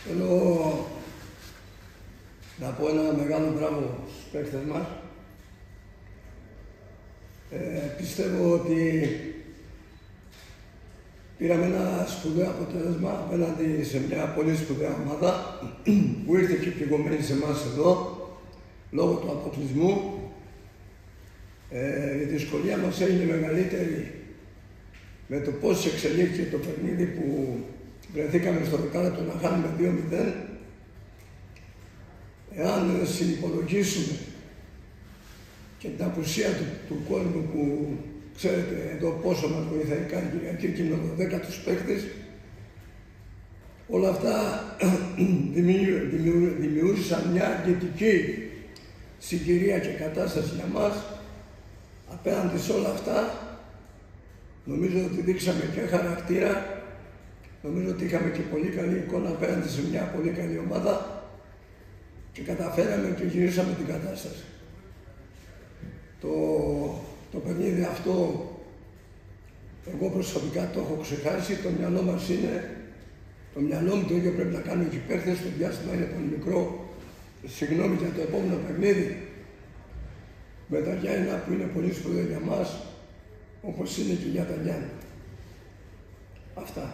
Θέλω να πω ένα μεγάλο μπράβο στους παίκτες μας. Πιστεύω ότι πήραμε ένα σπουδαίο αποτέλεσμα απέναντι σε μια πολύ σπουδαία ομάδα που ήρθε και πληγωμένη σε εμάς εδώ λόγω του αποκλεισμού. Η δυσκολία μας έγινε μεγαλύτερη με το πώς εξελίχθηκε το παιχνίδι που βρεθήκαμε στο δεκάλεπτο να χάνουμε 2-0. Εάν συνυπολογίσουμε και την απουσία του κόσμου που ξέρετε εδώ πόσο μας βοηθάει κάθε Κυριακή και με 12 παίκτες, όλα αυτά δημιούργησαν μια αρκετική συγκυρία και κατάσταση για μας. Απέναντι σε όλα αυτά, νομίζω ότι δείξαμε και χαρακτήρα, νομίζω ότι είχαμε και πολύ καλή εικόνα απέναντι σε μια πολύ καλή ομάδα και καταφέραμε και γυρίσαμε την κατάσταση. Το παιχνίδι αυτό, εγώ προσωπικά το έχω ξεχάσει, το μυαλό μας είναι, το μυαλό μου το ίδιο πρέπει να κάνουν και οι παίκτες, το διάστημα είναι πολύ μικρό. Συγγνώμη για το επόμενο παιχνίδι με τα Γιάννηνα που είναι πολύ σπουδαίο για μας, όπως είναι και για τα Γιάννηνα. Αυτά.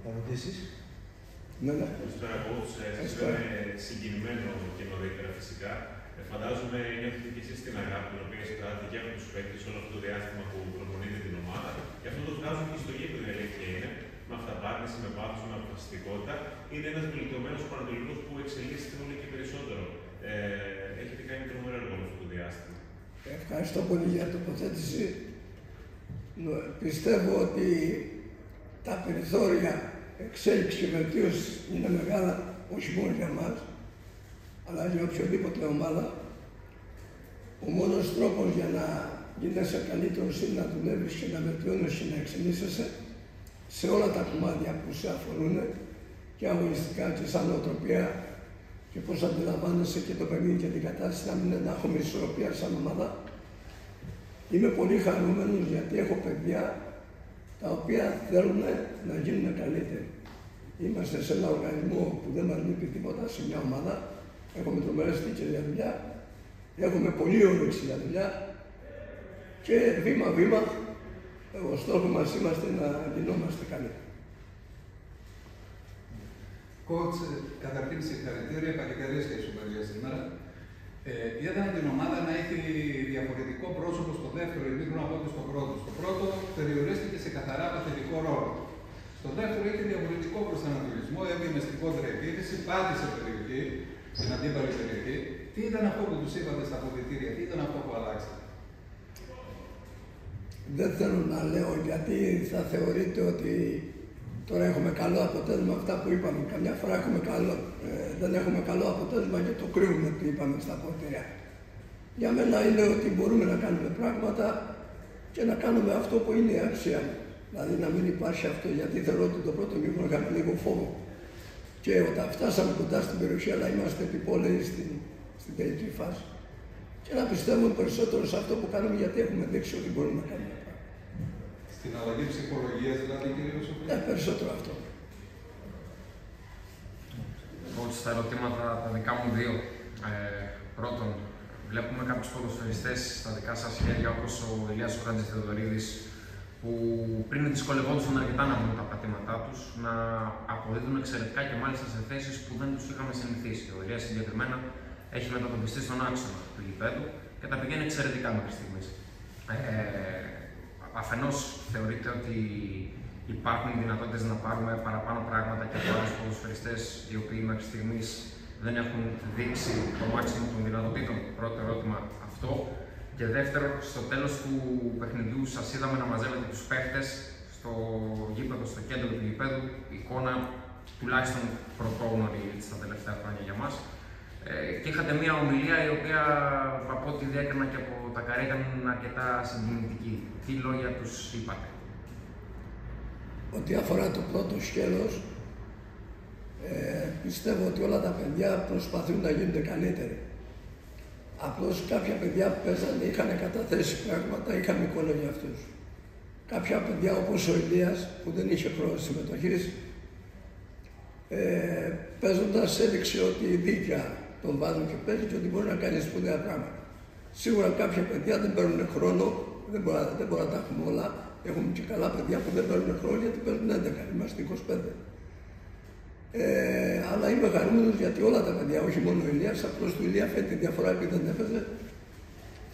Ερωτήσεις? Ναι. Καλησπέρα, coach. Σας είναι συγκινημένο και νωρίτερα φυσικά. Φαντάζομαι νιώθετε και εσείς την αγάπη την οποία εισπράττει και από τους παίκτες όλο αυτό το διάστημα που προπονείτε την ομάδα. Και αυτό το βγάζουν και στο γήπεδο, η αλήθεια είναι, με αυταπάρνηση, με πάθος, με αποφασιστικότητα. Είναι ένας βελτιωμένος πανατολικός που εξελίσσεται όλο και περισσότερο. Έχετε κάνει τρομερό έργο αυτό το διάστημα. Ευχαριστώ πολύ για την τοποθέτηση. Πιστεύω ότι τα περιθώρια εξέλιξη και βελτίωση είναι μεγάλα, όχι μόνο για μας, αλλά για οποιοδήποτε ομάδα. Ο μόνος τρόπος για να γίνεσαι καλύτερος είναι να δουλεύεις και να βελτιώνεις και να εξελίσσεσαι σε όλα τα κομμάτια που σε αφορούν, και αγωνιστικά και σαν νοοτροπία, και πώς αντιλαμβάνεσαι και το παιχνίδι και την κατάσταση, να έχουμε ισορροπία σαν ομάδα. Είμαι πολύ χαρούμενος γιατί έχω παιδιά τα οποία θέλουν να γίνουν καλύτεροι. Είμαστε σε ένα οργανισμό που δεν μας λείπει τίποτα, σε μια ομάδα. Έχουμε τρομερές τύχες για δουλειά, έχουμε πολύ όρεξη για δουλειά και βήμα-βήμα ο στόχος μας είμαστε να γινόμαστε καλύτεροι. Coach, καταρχήν συγχαρητήρια, καλή σχέση σήμερα. Είδαμε την ομάδα να έχει διαφορετικό πρόσωπο στο δεύτερο ημίχρονο από ό,τι στο πρώτο. Στο πρώτο περιορίστηκε σε καθαρά παθητικό ρόλο. Στο δεύτερο είχε διαφορετικό προσανατολισμό, έβγαινε στην κόντρα επίθεση, πάτησε περιοχή, στην αντίπαλη περιοχή. Τι ήταν αυτό που τους είπατε στα αποδυτήρια, τι ήταν αυτό που αλλάξατε? Δεν θέλω να λέω γιατί θα θεωρείτε ότι τώρα έχουμε καλό αποτέλεσμα αυτά που είπαμε. Καμιά φορά δεν έχουμε καλό αποτέλεσμα και το κρύβουμε τι είπαμε στα αποδυτήρια. Για μένα είναι ότι μπορούμε να κάνουμε πράγματα και να κάνουμε αυτό που είναι η αξία μου. Δηλαδή να μην υπάρχει αυτό, γιατί θεωρώ ότι το πρώτο μήχρονο είχαμε λίγο φόβο. Και όταν φτάσαμε κοντά στην περιοχή, αλλά είμαστε επιπόλαιοι στην τελική φάση. Και να πιστεύουμε περισσότερο σε αυτό που κάνουμε, γιατί έχουμε δείξει ότι μπορούμε να κάνουμε. Στην αλλαγή ψυχολογίας, δηλαδή, κύριε Σοφρή? Περισσότερο αυτό. Coach, στα ερωτήματα τα δικά μου δύο. Πρώτον, βλέπουμε κάποιους ποδοσφαιριστές στα δικά σας χέρια, όπως ο Ηλίας Θεοδωρίδης, που πριν δυσκολευόντουσαν αρκετά να βρουν τα πατήματά τους, να αποδίδουν εξαιρετικά και μάλιστα σε θέσεις που δεν τους είχαμε συνηθίσει. Ο Ηλίας συγκεκριμένα έχει μετατοπιστεί στον άξονα του γηπέδου και τα πηγαίνει εξαιρετικά μέχρι στιγμής. Αφενός θεωρείτε ότι υπάρχουν δυνατότητες να πάρουμε παραπάνω πράγματα και από άλλους ποδοσφαιριστές οι οποίοι μέχρι στιγμής δεν έχουν δείξει το μάξιμο των δυνατοτήτων? Πρώτο ερώτημα αυτό. Και δεύτερο, στο τέλος του παιχνιδιού σας είδαμε να μαζεύετε τους παίχτες στο γήπεδο, στο κέντρο του γηπέδου, εικόνα τουλάχιστον πρωτόγνωρη στα τελευταία χρόνια για μας. Και είχατε μια ομιλία η οποία από ό,τι διέκρινα και από τα καρέ ήταν αρκετά συγκινητική. Τι λόγια τους είπατε? Ό,τι αφορά το πρώτο σκέλος, πιστεύω ότι όλα τα παιδιά προσπαθούν να γίνονται καλύτεροι. Απλώς κάποια παιδιά που παίζανε είχαν καταθέσει πράγματα, είχαν εικόνα για αυτούς. Κάποια παιδιά όπως ο Ηλίας που δεν είχε χρόνο συμμετοχής, παίζοντας έδειξε ότι δίκαια τον βάζουν και παίζει και ότι μπορεί να κάνει σπουδαία πράγματα. Σίγουρα κάποια παιδιά δεν παίρνουν χρόνο, δεν μπορούμε να τα έχουμε όλα. Έχουμε και καλά παιδιά που δεν παίρνουν χρόνο γιατί παίρνουν 11, είμαστε 25. Αλλά είμαι χαρούμενος γιατί όλα τα παιδιά, όχι μόνο ο Ηλίας, απλώς του Ηλία φαίνεται τη διαφορά επειδή δεν έφεζε.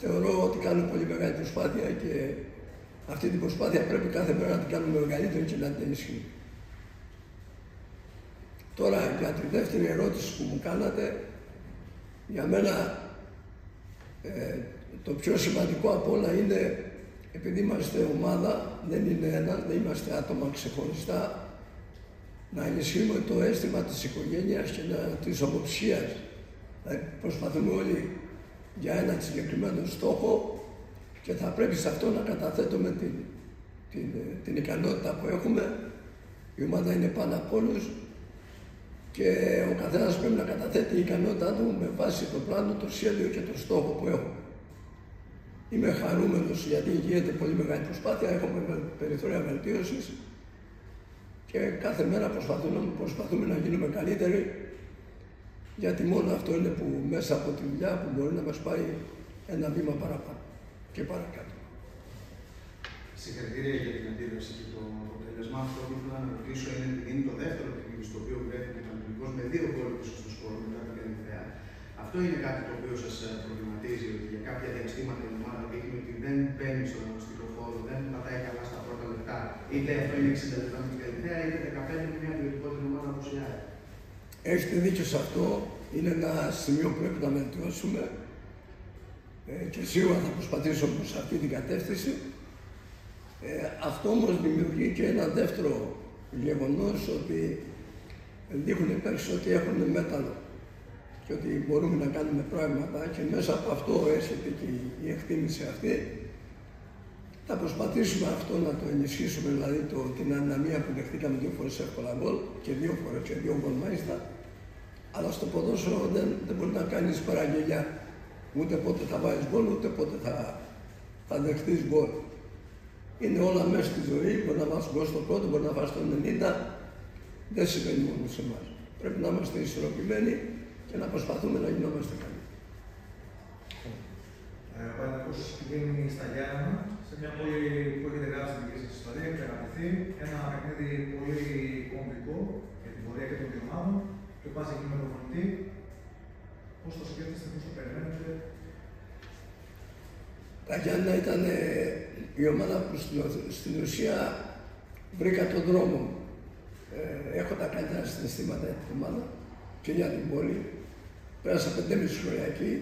Θεωρώ ότι κάνουν πολύ μεγάλη προσπάθεια και αυτή την προσπάθεια πρέπει κάθε μέρα να την κάνουμε μεγαλύτερη και να την ενισχύουμε. Τώρα για τη δεύτερη ερώτηση που μου κάνατε, για μένα το πιο σημαντικό από όλα είναι, επειδή είμαστε ομάδα, δεν είναι ένα, δεν είμαστε άτομα ξεχωριστά, να ενισχύουμε το αίσθημα της οικογένειας και της ομοψυχίας. Δηλαδή προσπαθούμε όλοι για έναν συγκεκριμένο στόχο και θα πρέπει σε αυτό να καταθέτουμε την ικανότητα που έχουμε. Η ομάδα είναι πάνω από όλους και ο καθένας πρέπει να καταθέτει η ικανότητά του με βάση το πλάνο, το σχέδιο και το στόχο που έχουμε. Είμαι χαρούμενος γιατί γίνεται πολύ μεγάλη προσπάθεια, έχουμε περιθώρια βελτίωσης και κάθε μέρα προσπαθούμε να γίνουμε καλύτεροι, γιατί μόνο αυτό είναι που μέσα από τη δουλειά που μπορεί να μας πάει ένα βήμα παραπάνω και παρακάτω. Συγχαρητήρια για την αντίδραση και το αποτέλεσμα. Αυτό που ήθελα να ρωτήσω είναι το δεύτερο παιχνίδι στο οποίο βρέθηκε ο Παναθηναϊκός με 2 γκολ πίσω στο σκορ μετά την Ερυθρέα. Αυτό είναι κάτι το οποίο σας προβληματίζει, ότι για κάποια διαστήματα η ομάδα δείχνει ότι δεν μπαίνει στον αγωνιστικό χώρο, δεν πατάει καλά στα πρώτα λεπτά. Είτε αυτό είναι 60 λεπτά με την Ερυθρέα, είτε 15 με μια ποιοτικότερη ομάδα που σιάζει. Έχετε δίκιο σε αυτό. Είναι ένα σημείο που πρέπει να βελτιώσουμε και σίγουρα θα προσπαθήσω προς αυτή την κατεύθυνση. Αυτό όμως δημιουργεί και ένα δεύτερο γεγονός, ότι δείχνουν οι παίκτες ότι έχουν μέταλλο και ότι μπορούμε να κάνουμε πράγματα και μέσα από αυτό έρχεται και η εκτίμηση αυτή. Θα προσπαθήσουμε αυτό να το ενισχύσουμε, δηλαδή την αδυναμία που δεχτήκαμε 2 φορές εύκολα γκολ και 2 φορές και 2 γκολ μάλιστα. Αλλά στο ποδόσφαιρο δεν μπορεί να κάνεις παραγγελιά. Ούτε πότε θα βάζεις γκολ, ούτε πότε θα δεχτείς γκολ. Είναι όλα μέσα στη ζωή. Μπορεί να βάζεις γκολ στο πρώτο, μπορεί να βάζεις το 90. Δεν συμβαίνει μόνο σε εμάς. Πρέπει να είμαστε ισορροπημένοι και να προσπαθούμε να γινόμαστε καλοί. Ο Παναθηναϊκός πηγαίνει στα Γιάννενα, σε μια πόλη που έχετε γράψει την δική σας ιστορία, έχει αγαπηθεί. Ένα παιχνίδι πολύ κομβικό για την πορεία και των δύο ομάδων. Και πας εκεί με τον φωνητή. Πώς το σκέφτεστε, πώς το περιμένετε? Τα Γιάννενα ήταν η ομάδα που στην ουσία βρήκα τον δρόμο. Έχω τα καλύτερα συναισθήματα για την ομάδα και για την πόλη. Πέρασα 5,5 χρόνια εκεί.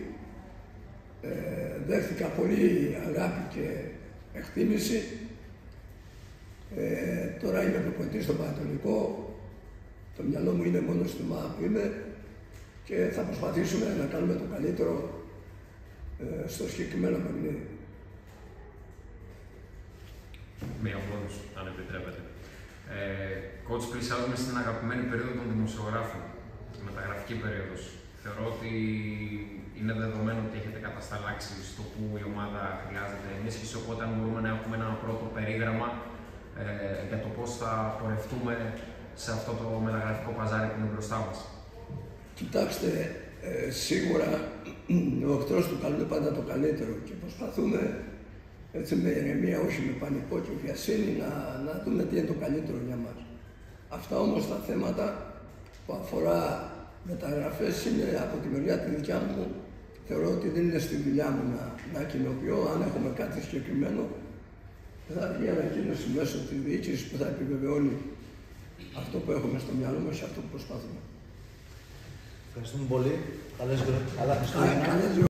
Δέχτηκα πολύ αγάπη και εκτίμηση. Τώρα είμαι προπονητής στο Πανατολικό. Το μυαλό μου είναι μόνο στην ομάδα που είμαι και θα προσπαθήσουμε να κάνουμε το καλύτερο στο συγκεκριμένο παιχνίδι. Μία μόνος, αν επιτρέπετε. Coach, πλησιάζουμε στην αγαπημένη περίοδο των δημοσιογράφων, τη μεταγραφική περίοδος. Θεωρώ ότι είναι δεδομένο ότι έχετε κατασταλάξει στο που η ομάδα χρειάζεται ενίσχυση, οπότε αν μπορούμε να έχουμε ένα πρώτο περίγραμμα για το πώς θα πορευτούμε σε αυτό το μεταγραφικό παζάρι που είναι μπροστά μας. Κοιτάξτε, σίγουρα ο εχθρός του καλού είναι πάντα το καλύτερο και προσπαθούμε έτσι με ηρεμία, όχι με πανικό και βιασύνη, να δούμε τι είναι το καλύτερο για μας. Αυτά όμως τα θέματα που αφορά μεταγραφές είναι από τη μεριά τη δικιά μου. Θεωρώ ότι δεν είναι στη δουλειά μου να κοινοποιώ. Αν έχουμε κάτι συγκεκριμένο, θα βγει ανακοίνωση μέσω της διοίκησης που θα επιβεβαιώνει αυτό που έχουμε στο μυαλό μας και αυτό που προσπαθούμε. Ευχαριστούμε πολύ. Καλές